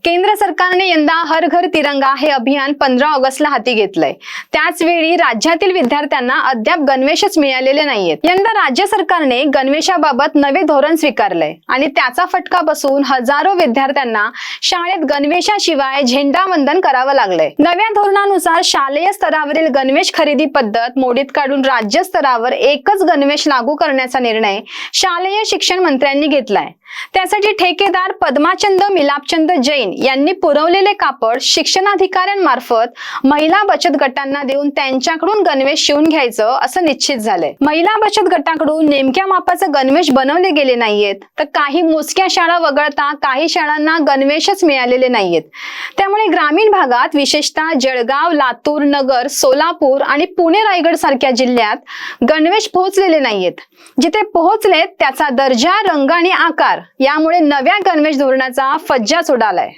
केंद्र सरकारने यंदा हर घर तिरंगा हे अभियान 15 ऑगस्टला हाती घेतलंय। त्याच वेळी राज्यातील विद्यार्थ्यांना अद्याप गणवेशच मिळालेले नाहीयेत। यंदा राज्य सरकारने गणवेशाबाबत नवे धोरण स्वीकारलंय आणि त्याचा फटका बसून हजारो विद्यार्थ्यांना शाळेत गणवेशाशिवाय झेंडावंदन करावं लागलंय। नव्या धोरणानुसार शालेय स्तरावरील गणवेश खरेदी पद्धत मोडीत काढून राज्य स्तरावर एकच गणवेश लागू करण्याचा निर्णय शालेय शिक्षण मंत्र्यांनी घेतलाय। त्यासाठी ठेकेदार पद्माचंद मिलापचंद जैन यांनी पुरवलेले कापड शिक्षणाधिकाऱ्यांमार्फत महिला बचत गटांना देऊन त्यांच्याकडून गणवेश शिवून घ्यायचं असं निश्चित झालंय। महिला बचत गटाकडून नेमक्या मापाचे गणवेश बनवले गेले नाहीयेत, तर काही मोजक्या शाळा वगळता काही शाळांना गणवेशच मिळालेले नाहीयेत। त्यामुळे ग्रामीण भागात विशेषतः जळगाव, लातूर, नगर, सोलापूर आणि पुणे, रायगड सारख्या जिल्ह्यात गणवेश पोहोचलेले नाहीयेत। जिथे पोहोचलेत त्याचा दर्जा, रंग आणि आकार यामुळे नव्या गणवेश धोरणाचा फज्जाच उडालाय।